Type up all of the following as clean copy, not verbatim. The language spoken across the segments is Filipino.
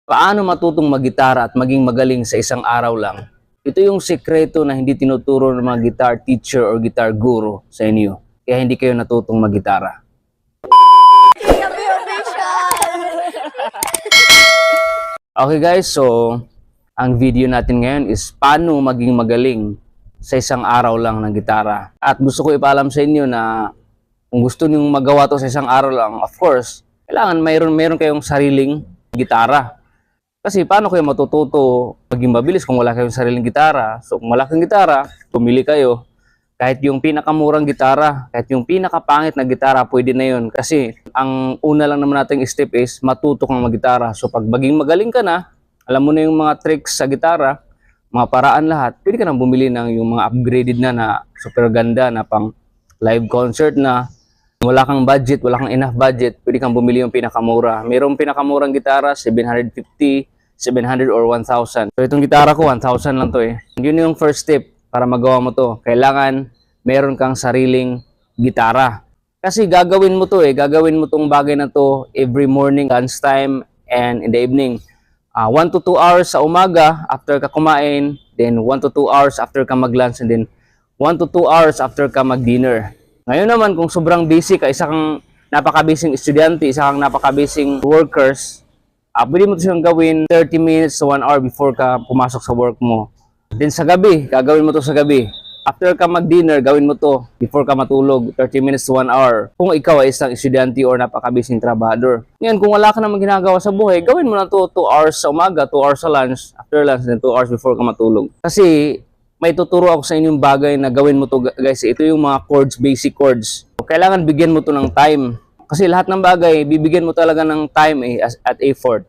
Paano matutong maggitara at maging magaling sa isang araw lang? Ito yung sekreto na hindi tinuturo ng mga guitar teacher or guitar guru sa inyo. Kaya hindi kayo natutong maggitara. Okay guys, so ang video natin ngayon is paano maging magaling sa isang araw lang ng gitara. At gusto ko ipaalam sa inyo na kung gusto niyo magawa to sa isang araw lang, of course, kailangan mayroon kayong sariling gitara. Kasi paano kayo matututo maging mabilis kung wala kayong sariling gitara? So kung wala kayong gitara, pumili kayo. Kahit yung pinakamurang gitara, kahit yung pinakapangit na gitara, pwede na yun. Kasi ang una lang naman nating step is matuto kang maggitara. So pag maging magaling ka na, alam mo na yung mga tricks sa gitara, mga paraan lahat, pwede ka nang bumili ng yung mga upgraded na super ganda na pang live concert na. Wala kang budget, wala kang enough budget, pwede kang bumili yung pinakamura. Mayroong pinakamurang gitara, 750, 700 or 1,000. So itong gitara ko, 1,000 lang to eh. Yun yung first step para magawa mo to. Kailangan meron kang sariling gitara. Kasi gagawin mo to eh, gagawin mo tong bagay na to every morning, lunchtime, and in the evening. 1 to 2 hours sa umaga after ka kumain, then 1 to 2 hours after ka mag-lunch, and then 1 to 2 hours after ka mag-dinner. Ngayon naman, kung sobrang busy ka, isa kang napaka-busy estudyante, isa kang napaka-busy workers, pwede mo ito siyang gawin 30 minutes to 1 hour before ka pumasok sa work mo. Then sa gabi, gagawin mo to sa gabi. After ka mag-dinner, gawin mo to before ka matulog, 30 minutes to 1 hour. Kung ikaw ay isang estudyante or napaka-busy trabahador. Ngayon, kung wala ka namang ginagawa sa buhay, gawin mo na to 2 hours sa umaga, 2 hours sa lunch, after lunch, then 2 hours before ka matulog. Kasi may tuturo ako sa inyong bagay na gawin mo to guys. Ito yung mga chords, basic chords. Kailangan bigyan mo to ng time. Kasi lahat ng bagay, bibigyan mo talaga ng time at effort.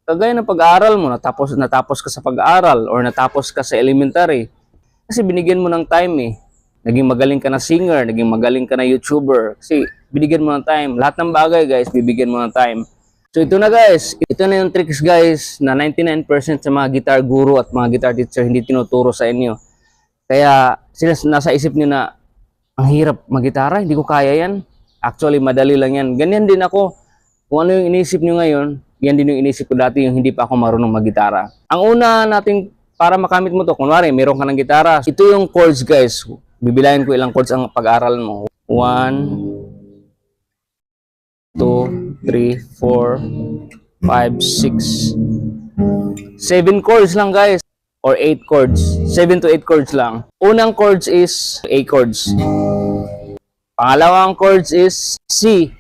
Kagaya ng pag-aaral mo, natapos ka sa pag-aaral or natapos ka sa elementary. Kasi binigyan mo ng time eh. Naging magaling ka na singer, naging magaling ka na YouTuber. Kasi binigyan mo ng time. Lahat ng bagay guys, bibigyan mo ng time. So ito na guys, ito na yung tricks guys na 99% sa mga guitar guru at mga guitar teacher hindi tinuturo sa inyo. Kaya nasa isip niyo na ang hirap mag-gitara, hindi ko kaya yan. Actually, madali lang yan. Ganyan din ako. Kung ano yung inisip niyo ngayon, yan din yung inisip ko dati yung hindi pa ako marunong mag-gitara. Ang una nating para makamit mo to, kunwari, meron ka ng gitara. Ito yung chords guys. Bibilayan ko ilang chords ang pag-aaralan mo. 1, 2, 3, 4, 5, 6, 7 chords lang guys. Or 8 chords. 7 to 8 chords lang. Unang chords is A chords. Pangalawang chords is C.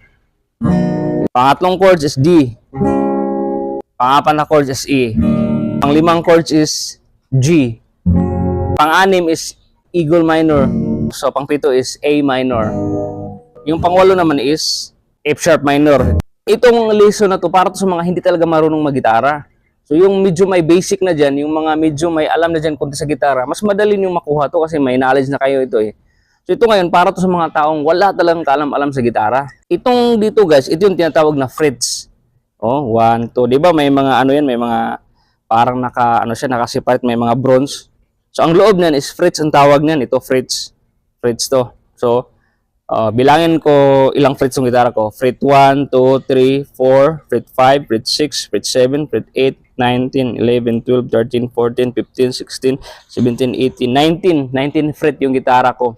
Pangatlong chords is D. Pangapat na chords is E. Panglimang chords is G. Pang-anim is Eagle minor. So pang-pito is A minor. Yung pang-walo naman is F sharp minor. Itong lesson na to para to sa mga hindi talaga marunong mag-gitara. So yung medyo may basic na dyan, yung mga medyo may alam na dyan konti sa gitara, mas madali yung makuha to kasi may knowledge na kayo ito eh. So ito ngayon para to sa mga taong wala talagang kaalam-alam sa gitara. Itong dito guys, ito yung tinatawag na frets. Oh, 1, 2, 'di ba may mga ano yan, may mga parang naka-separate, may mga bronze. So ang loob niyan is frets ang tawag niyan, ito frets. Frets to. So bilangin ko ilang frets ng gitara ko. Fret 1, 2, 3, 4, fret 5, fret 6, fret 7, fret 8, 9, 10, 11, 12, 13, 14, 15, 16, 17, 18, 19. 19 fret yung gitara ko.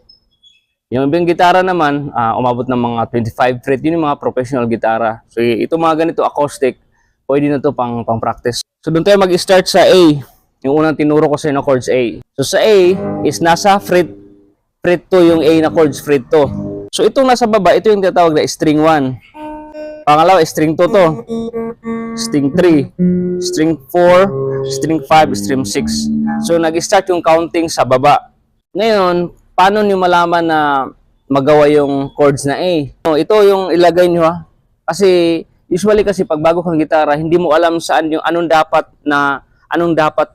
Yung ibang gitara naman, umabot ng mga 25 fret. Yun yung mga professional gitara. So ito mga ganito acoustic, pwede na to pang practice. So doon tayo mag-start sa A. Yung unang tinuro ko sa inyo chords A. So sa A is nasa fret 2 yung A na chords, fret 2. So itong nasa baba, ito yung tinatawag na string 1. Pangalawa, string 2 to. String 3, string 4, string 5, string 6. So nag-start yung counting sa baba. Ngayon, paano nyo malaman na magawa yung chords na A? So, ito yung ilagay nyo ha. Kasi usually kasi pag bago kang gitara, hindi mo alam saan yung anong dapat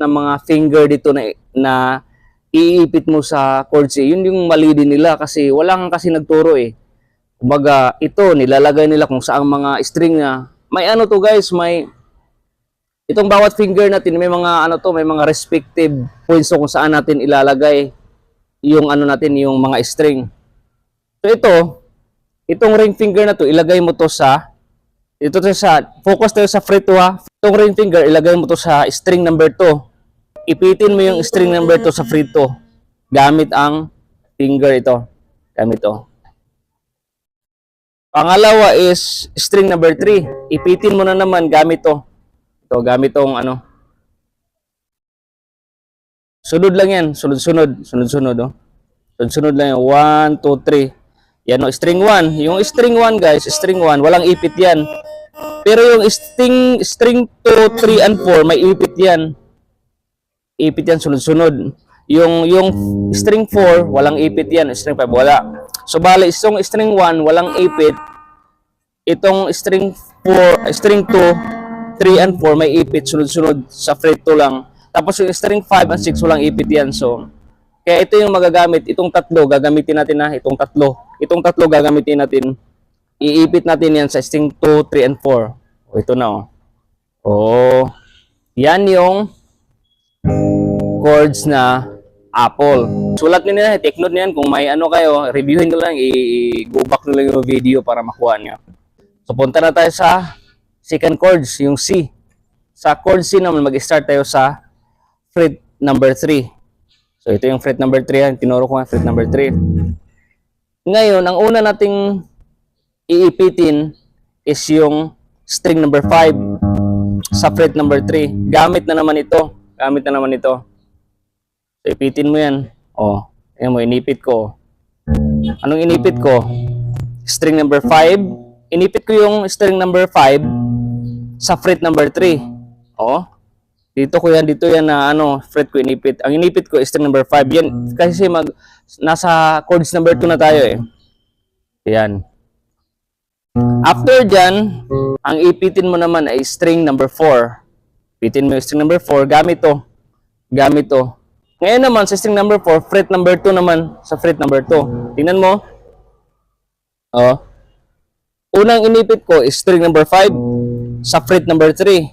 na mga finger dito na iipit mo sa chords eh. Yun yung mali din nila kasi walang kasi nagturo eh. Kumbaga, ito nilalagay nila kung saang mga string na may ano to guys, may itong bawat finger natin may mga ano to, may mga respective points kung saan natin ilalagay yung ano natin, yung mga string. So itong ring finger na to, ilagay mo to sa Ito to focus tayo sa fret 2 ha. Itong ring finger, ilagay mo to sa string number 2. Ipitin mo yung string number 2 sa fret 2. Gamit ang finger ito. Gamit to. Pangalawa is string number 3. Ipitin mo na naman gamit to. Ito, gamit tong ano. Sunod lang yan. Sunod-sunod. Sunod-sunod, oh. Sunod-sunod lang yan. 1, 2, 3. Yan o, string 1. Yung string 1 guys, string 1, walang ipit yan. Pero yung string 2, 3, and 4, may ipit yan. Ipit yan sunod-sunod. Yung string 4, walang ipit yan. String 5, wala. So, bali, itong string 1, walang ipit. Itong string 4, string 2, 3, and 4, may ipit sunod-sunod sa fret 2 lang. Tapos yung string 5 and 6, walang ipit yan. So, kaya ito yung magagamit. Itong tatlo, gagamitin natin na. Itong tatlo gagamitin natin. Iipit natin yan sa string 2, 3, and 4. O, ito na, oh. Oh, yan yung chords na Apple. Sulat nyo na, take note nyo yan. Kung may ano kayo, reviewin nyo lang. I-go back nyo lang yung video para makuha nyo. So, punta na tayo sa second chords, yung C. Sa chord C naman, mag-start tayo sa fret number 3. So, ito yung fret number 3. Tinuro ko nga, fret number 3. Ngayon, ang una nating iipitin is yung string number 5 sa fret number 3. Gamit na naman ito. Gamit na naman ito. So, ipitin mo yan. O, ayan mo, inipit ko. Anong inipit ko? String number 5. Inipit ko yung string number 5 sa fret number 3. O, dito yan na ano, fret ko inipit. Ang inipit ko is string number 5. Yan kasi nasa chords number 2 na tayo eh. Yan. After dyan, ang ipitin mo naman ay string number 4. Ipitin mo yung string number 4, gamit to. Gamit to. Ngayon naman sa string number 4, fret number 2 naman sa fret number 2. Tingnan mo. Oh. Unang inipit ko is string number 5 sa fret number 3.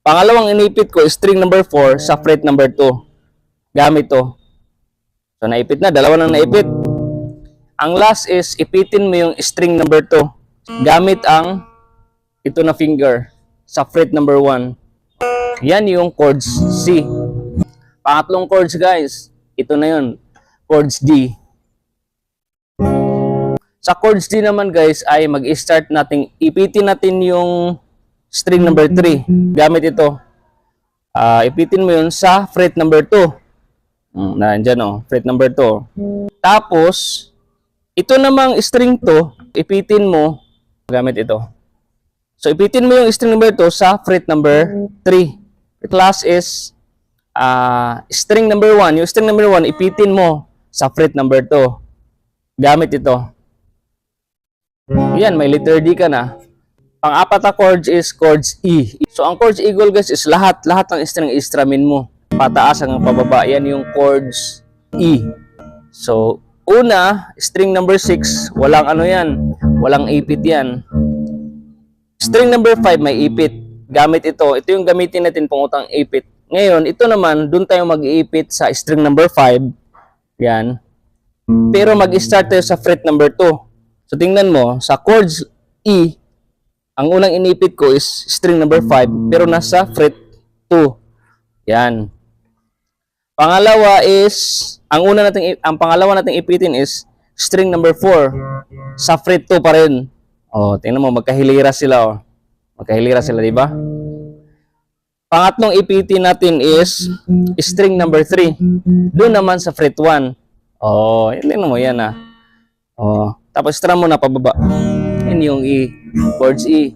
Pangalawang inipit ko is string number 4 sa fret number 2. Gamit to. So, naipit na. Dalawa nang naipit. Ang last is, ipitin mo yung string number 2. Gamit ang ito na finger sa fret number 1. Yan yung chords C. Pangatlong chords guys. Ito na yun. Chords D. Sa chords D naman guys ay mag-start natin, ipitin natin yung string number 3. Gamit ito. Ipitin mo yun sa fret number 2. Nandyan o, fret number 2. Tapos, ito namang string 2, ipitin mo gamit ito. So, ipitin mo yung string number 2 sa fret number 3. The class is string number 1. Yung string number 1, ipitin mo sa fret number 2. Gamit ito. Yan, may letter D ka na. Pang-apat na chords is chords E. So, ang chords E guys is lahat ng string i-strumin mo. Pataas hanggang pababa. Yan yung chords E. So, una, string number 6, walang ano yan. Walang ipit yan. String number 5, may ipit. Gamit ito. Ito yung gamitin natin pangutang ipit. Ngayon, ito naman, dun tayo mag-iipit sa string number 5. Yan. Pero mag-start tayo sa fret number 2. So, tingnan mo, sa chords E, ang unang inipit ko is string number 5, pero nasa fret 2. Yan. Pangalawa is, ang pangalawa nating ipitin is string number 4 sa fret 2 pa rin. Oh, tingnan mo, magkahilira sila oh. Magkahilira sila, di ba? Pangatlong ipitin natin is string number 3. Doon naman sa fret 1. Oh, tingnan mo yan ah. Oh, tapos strum mo na pababa. Yan yung E, chords E.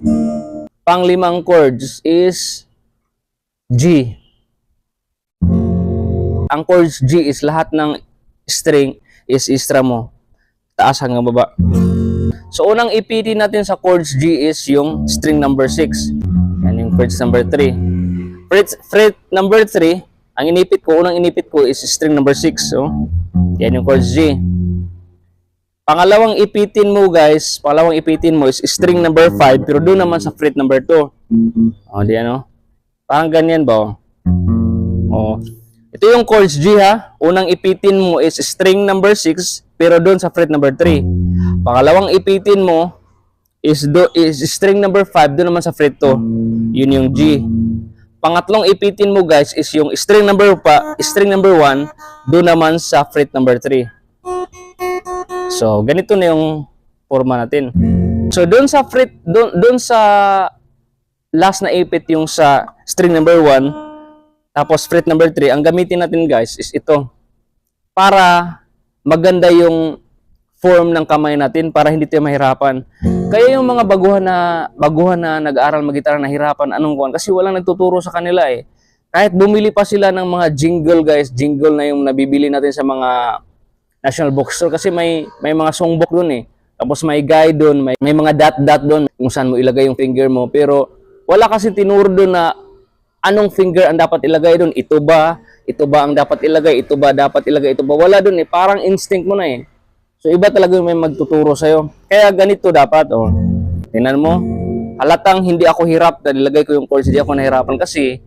Panglimang chords is G. Ang chords G is lahat ng string is strum mo. Taas hanggang baba. So, unang ipitin natin sa chords G is yung string number 6. Yan yung chords number 3. Fret number 3, unang inipit ko is string number 6. So, yan yung chords G. Pangalawang ipitin mo guys, is string number 5, pero doon naman sa fret number 2. O, di ano? Parang ganyan ba? O. Ito yung chords G ha. Unang ipitin mo is string number 6, pero doon sa fret number 3. Pangalawang ipitin mo is string number 5 doon naman sa fret 2. Yun yung G. Pangatlong ipitin mo guys is yung string number 1 doon naman sa fret number 3. So ganito na yung forma natin. So doon sa fret doon sa last na ipit yung sa string number 1 tapos fret number 3, ang gamitin natin guys is ito. Para maganda yung form ng kamay natin para hindi tayo mahirapan. Kaya yung mga baguhan na nag-aaral mag-gitara nahirapan anong kuwan kasi walang nagtuturo sa kanila eh. Kahit bumili pa sila ng mga jingle guys, jingle na yung nabibili natin sa mga National Bookstore kasi may mga songbook doon eh. Tapos may guide doon, may mga dot doon kung saan mo ilagay yung finger mo. Pero wala kasi tinuro doon na anong finger ang dapat ilagay doon. Ito ba ang dapat ilagay? Ito ba dapat ilagay? Ito ba? Wala doon eh. Parang instinct mo na eh. So iba talaga yung may magtuturo sa'yo. Kaya ganito dapat. Oh. Tingnan mo. Halatang hindi ako hirap na nilagay ko yung chords. Hindi ako nahirapan kasi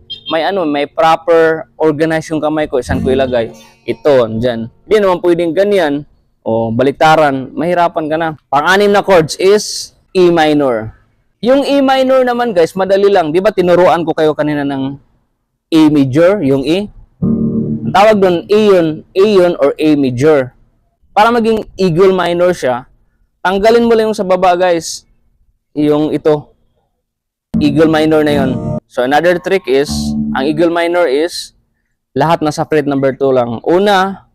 may proper organize yung kamay ko. Saan ko ilagay? Ito, dyan. Hindi naman pwedeng ganyan. O baliktaran. Mahirapan ka na. Pang-anim na chords is E minor. Yung E minor naman guys, madali lang. Di ba tinuruan ko kayo kanina ng A major, yung E? Ang tawag doon, A yun or A major. Para maging eagle minor siya, tanggalin mo lang yung sa baba guys. Yung ito. Eagle minor na yun. So another trick is, ang eagle minor is, lahat nasa fret number 2 lang. Una,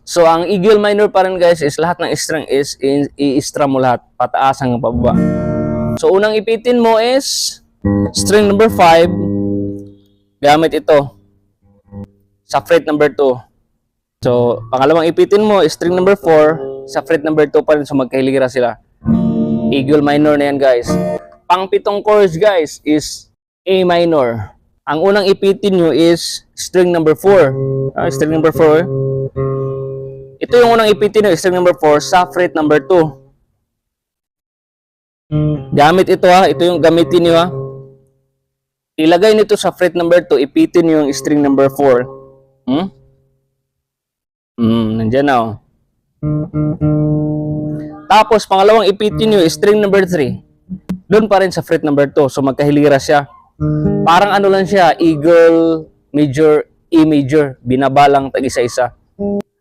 so ang eagle minor pa rin guys is lahat ng string is i-strum mo lahat. Pataas hanggang pababa. So unang ipitin mo is, string number 5, gamit ito. Sa fret number 2. So, pangalawang ipitin mo, string number 4, sa fret number 2 pa rin, so magkahiligira sila. Eagle minor na yan guys. Pang-pitong chords guys is A minor. Ang unang ipitin nyo is string number 4. String number 4. Ito yung unang ipitin nyo, string number 4, sa fret number 2. Gamit ito ha, ito yung gamitin nyo ha. Ilagay nito sa fret number 2, ipitin nyo yung string number 4. Nandiyan na oh. Tapos pangalawang ipitin nyo string number 3. Doon pa rin sa fret number 2. So magkahiligira siya. Parang ano lang siya, eagle, major, E major. Binabalang tag isa-isa.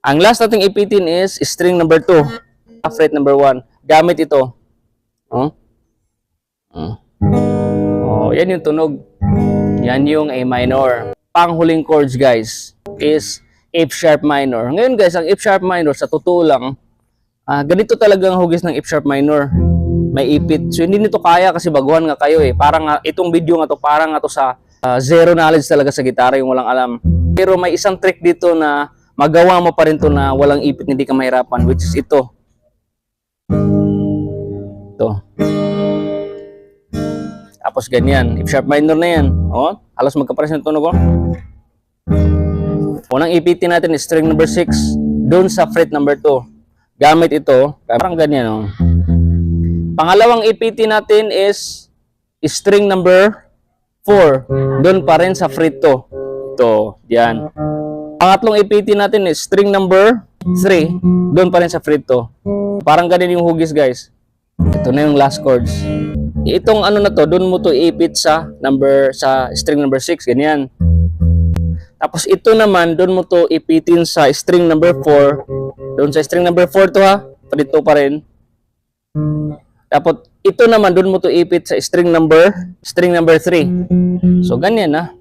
Ang last nating ipitin is string number 2. Fret number 1. Gamit ito. Yan yung tunog. Yan yung A minor. Panghuling chords guys is F sharp minor. Ngayon guys, ang F sharp minor sa totoo lang, ganito talaga ang hugis ng F sharp minor. May ipit. So hindi nito kaya kasi baguhan nga kayo eh. Parang itong video nga to, parang nga to sa zero knowledge talaga sa gitara, yung walang alam. Pero may isang trick dito na magawa mo pa rin to na walang ipit, hindi ka mahirapan, which is ito. Ito. Tapos ganyan. F sharp minor na yan. Oh, halos magkapares ng tunog ko. Unang ipitin natin is string number 6 doon sa fret number 2. Gamit ito, parang ganyan oh. Pangalawang ipitin natin is string number 4 doon pa rin sa fret 2. Ito, yan. Pangatlong ipitin natin is string number 3 doon pa rin sa fret 2. Parang ganyan yung hugis guys. Ito na yung last chords. Itong ano na to, doon mo to ipit sa string number 6, ganyan. Tapos ito naman, doon mo to ipitin sa string number 4. Doon sa string number 4 to ha. Dito pa rin. Tapos ito naman, doon mo to ipit sa string number 3. So ganyan ha.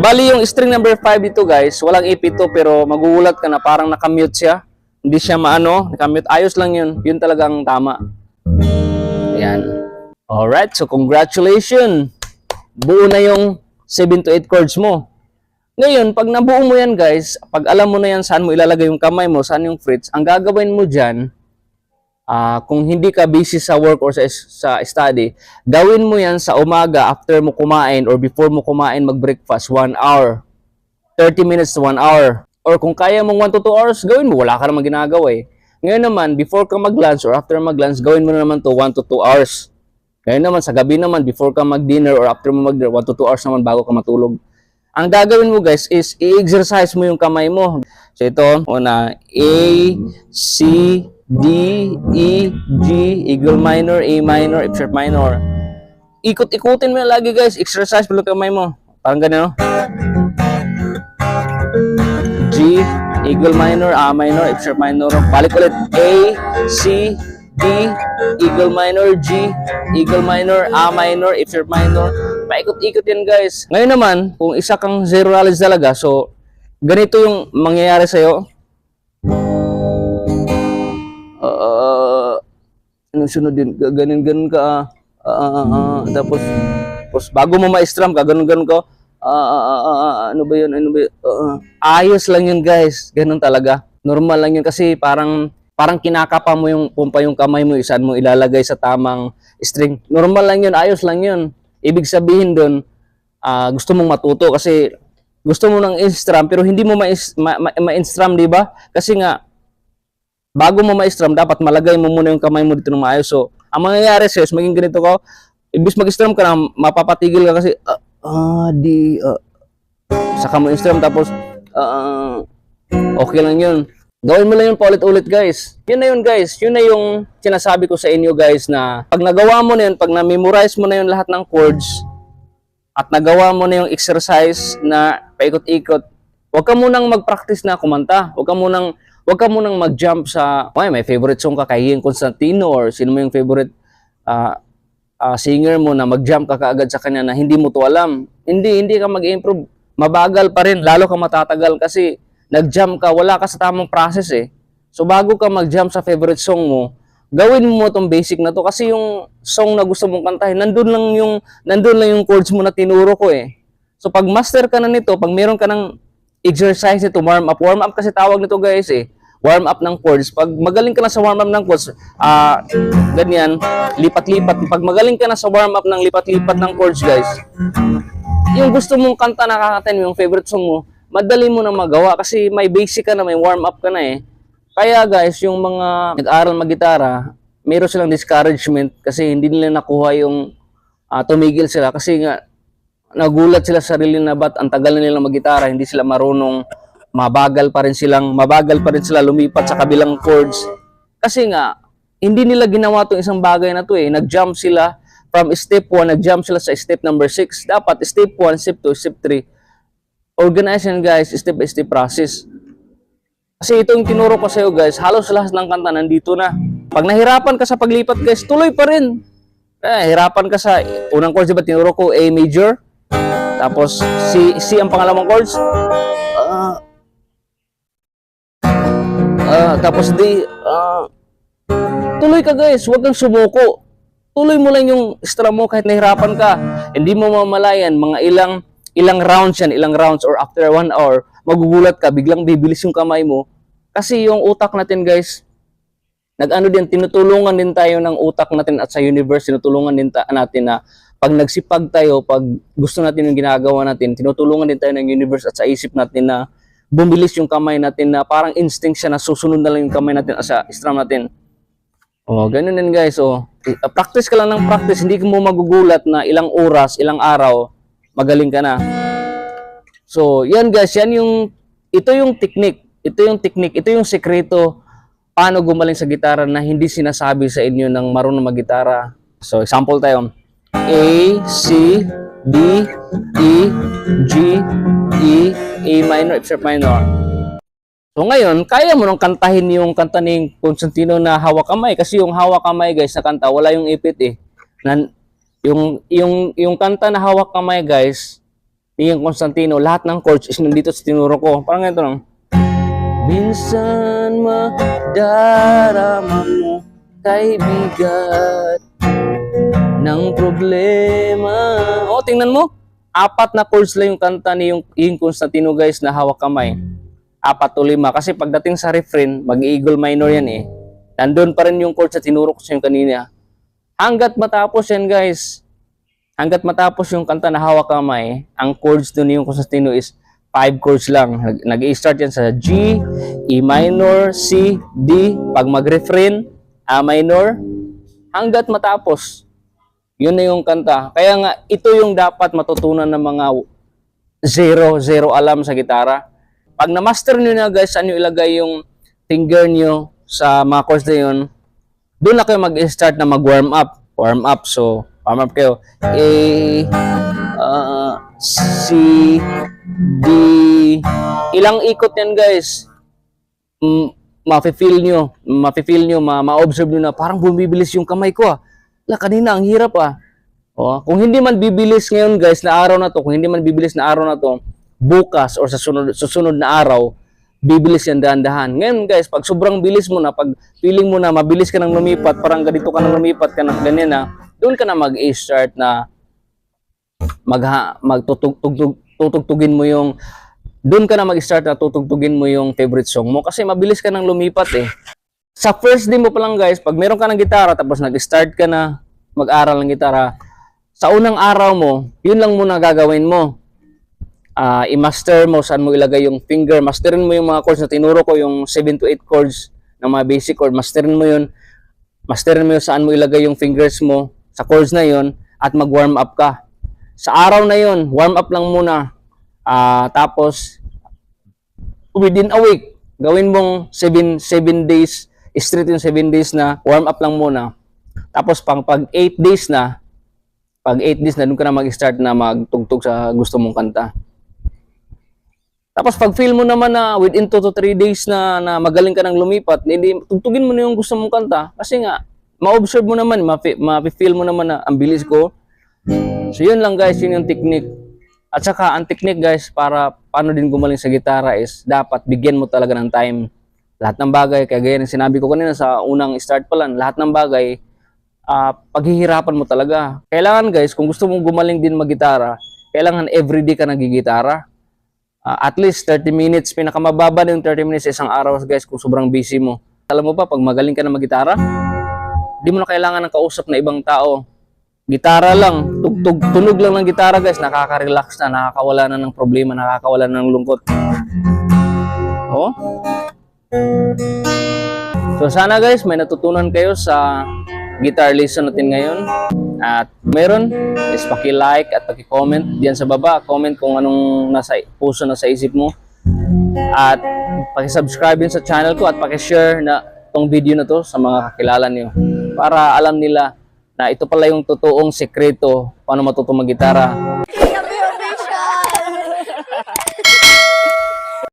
Bali yung string number 5 dito guys, walang ipit to pero magugulat ka na parang nakamute siya. Hindi siya nakamute. Ayos lang yun. Yun talagang tama. Ayan. Alright, so congratulations. Buo na yung 7 to 8 chords mo. Ngayon, pag nabuo mo yan guys, pag alam mo na yan saan mo ilalagay yung kamay mo, saan yung frets, ang gagawin mo dyan, kung hindi ka busy sa work or sa study, gawin mo yan sa umaga after mo kumain or before mo kumain mag-breakfast, 1 hour. 30 minutes to 1 hour. Or kung kaya mong 1 to 2 hours, gawin mo. Wala ka naman ginagawa eh. Ngayon naman, before ka mag-lunch or after mag-lunch, gawin mo na naman to 1 to 2 hours. Ngayon naman, sa gabi naman, before ka mag-dinner or after mo mag-dinner, 1 to 2 hours naman bago ka matulog. Ang gagawin mo guys is i-exercise mo yung kamay mo. So ito, una, A, C, D, E, G, eagle minor, A minor, F sharp minor. Ikot-ikutin mo yan lagi guys, exercise pala kamay mo. Parang ganyan, no? G, eagle minor, A minor, F sharp minor. Balik ulit, A, C, D, eagle minor, G, eagle minor, A minor, F sharp minor. Paikot-ikot yan guys. Ngayon naman, kung isa kang zero knowledge talaga, so ganito yung mangyayari sa'yo. Sunod din, ganun ka. Tapos bago mo ma-strum ka, ganun ka. Ano ba yun? Ayos lang yun guys. Ganun talaga. Normal lang yun kasi parang kinakapa mo yung pumpa yung kamay mo, saan mo ilalagay sa tamang string. Normal lang yun, ayos lang yun. Ibig sabihin doon, gusto mong matuto kasi gusto mo ng in-strum pero hindi mo ma-in-strum, di ba? Kasi nga, bago mo ma-strum, dapat malagay mo muna yung kamay mo dito ng maayos. So, ang mangyayari sa'yo, maging ganito ko, ibig mag-strum ka na, mapapatigil ka kasi, saka mo in-strum, tapos, okay lang yun. Gawin mo lang yun paulit-ulit guys. Yun na yun guys. Yun na yung sinasabi ko sa inyo guys na pag nagawa mo na yun, pag na-memorize mo na yun lahat ng chords at nagawa mo na yung exercise na paikot-ikot, huwag ka munang mag-practice na kumanta. Huwag ka munang mag-jump sa, may favorite song ka kay Ian Constantino or sino mo yung favorite singer mo na mag-jump ka kaagad sa kanya na hindi mo to alam. Hindi ka mag-improve. Mabagal pa rin, lalo ka matatagal kasi nag-jump ka, wala ka sa tamang process eh. So bago ka mag-jump sa favorite song mo, gawin mo tong basic na to kasi yung song na gusto mong kantahin, nandun lang yung chords mo na tinuro ko eh. So pag master ka na nito, pag meron ka ng exercise nito, warm up kasi tawag nito guys eh. Warm up ng chords. Pag magaling ka na sa warm up ng chords, ganyan, lipat-lipat. Pag magaling ka na sa warm up ng lipat-lipat ng chords guys, yung gusto mong kanta na kakatain mo, yung favorite song mo, madali mo na magawa kasi may basic ka na, may warm up ka na eh. Kaya guys, yung mga nag-aral mag-gitara, meron silang discouragement kasi hindi nila nakuha yung tumigil sila kasi nga nagulat sila sa sarili na ba't ang tagal na nilang mag-gitara, hindi sila marunong, mabagal pa rin sila lumipat sa kabilang chords. Kasi nga, hindi nila ginawa itong isang bagay na to eh. Nag-jump sila from step 1, nag-jump sila sa step number 6. Dapat step 1, step 2, step 3. Organization guys, step by step process. Kasi ito yung tinuro ko sa iyo guys, halos lahat ng kanta nandito na. Pag nahirapan ka sa paglipat guys, tuloy pa rin. Hirapan ka sa unang chords, diba tinuro ko A major, tapos C ang pangalawang chords, tapos D, tuloy ka guys, huwag kang sumuko. Tuloy mo lang yung strum mo kahit nahirapan ka. Hindi mo mamalayan, mga ilang rounds or after 1 hour, magugulat ka, biglang bibilis yung kamay mo. Kasi yung utak natin guys, tinutulungan din tayo ng utak natin at sa universe, tinutulungan din natin na pag nagsipag tayo, pag gusto natin yung ginagawa natin, tinutulungan din tayo ng universe at sa isip natin na bumilis yung kamay natin na parang instinct siya na susunod na lang yung kamay natin sa strum natin. Ganun din guys. Practice ka lang ng practice, hindi mo magugulat na ilang oras, ilang araw, magaling ka na. So, yan guys, ito yung technique, ito yung sekreto paano gumaling sa gitara na hindi sinasabi sa inyo ng marunong mag-gitara. So, example tayo. A, C, D, E, G, E, A minor, F sharp minor. So ngayon, kaya mo nang kantahin yung kanta ni Constantino na hawak kamay kasi yung hawak kamay guys na kanta, wala yung ipit eh. Yung kanta na hawak kamay guys, ni Constantino, lahat ng chords is nandito sa tinuro ko. Parang ganito lang. Minsan madarama mo kay bigat ng problema. Tingnan mo. 4 na chords lang yung kanta ni yung Constantino guys na hawak kamay. 4 o 5. Kasi pagdating sa refrain, mag-eagle minor yan eh. Nandun pa rin yung chords na tinuro ko sa yung kanina. Hanggat matapos yan guys. Hanggat matapos yung kanta na hawak kamay, ang chords doon yung Constantino is 5 chords lang. Nag-i-start yan sa G, E minor, C, D. Pag mag-refrain, A minor. Hanggat matapos. Yun na yung kanta. Kaya nga, ito yung dapat matutunan ng mga zero alam sa gitara. Pag na-master nyo na guys, saan nyo ilagay yung finger nyo sa mga chords na yun, doon na kayo mag-start na mag-warm up. Warm up. So, warm up kayo. A, C, D. Ilang ikot yan guys. Mafe-feel nyo, ma-observe nyo na parang bumibilis yung kamay ko. Kanina, ang hirap kung hindi man bibilis ngayon guys na araw na to, kung hindi man bibilis na araw na to, bukas or sa susunod na araw, bibilis yan dahan-dahan. Ngayon guys, pag sobrang bilis mo na, pag feeling mo na mabilis ka nang lumipat, parang ganito ka nang lumipat ka na ganyan na, doon ka na mag-start na tutugtugin mo yung doon ka na mag-start na tutugtugin mo yung favorite song mo kasi mabilis ka nang lumipat Sa first day mo pa lang guys, pag meron ka ng gitara tapos nag-start ka na mag-aral ng gitara, sa unang araw mo, yun lang muna gagawin mo. I-master mo saan mo ilagay yung finger. Masterin mo yung mga chords na tinuro ko, yung 7 to 8 chords ng mga basic chord. Masterin mo yun. Masterin mo yun saan mo ilagay yung fingers mo sa chords na yun at mag-warm up ka. Sa araw na yun, warm up lang muna. Tapos, within a week, gawin mong 7 days, straight yung 7 days na warm up lang muna. Tapos, pag 8 days na, doon ka na mag-start na magtugtog sa gusto mong kanta. Tapos, pag feel mo naman na within 2 to 3 days na magaling ka nang lumipat, hindi, tugtugin mo na yung gusto mong kanta. Kasi nga, ma-observe mo naman, ma-feel mo naman na ang bilis ko. So, yun lang guys, yun yung technique. At saka, ang technique guys, para paano din gumaling sa gitara is, dapat bigyan mo talaga ng time. Lahat ng bagay, kaya gaya ng sinabi ko kanina sa unang start pa lang, lahat ng bagay, paghihirapan mo talaga. Kailangan guys, kung gusto mong gumaling din mag-gitara, kailangan everyday ka nagigitara. At least 30 minutes, pinakamababa na yung 30 minutes isang araw guys kung sobrang busy mo. Alam mo pa, pag magaling ka na mag-gitara, di mo na kailangan ng kausap na ibang tao. Gitara lang, tunog lang ng gitara guys, nakaka-relax na, nakakawala na ng problema, nakakawala na ng lungkot. So sana guys, may natutunan kayo sa guitar lesson natin ngayon. At meron is paki-like at paki-comment diyan sa baba. Comment kung anong nasa puso na sa isip mo. At paki-subscribe din sa channel ko at paki-share na tong video na to sa mga kakilala niyo para alam nila na ito pala yung totoong sekreto paano matutong mag-gitara.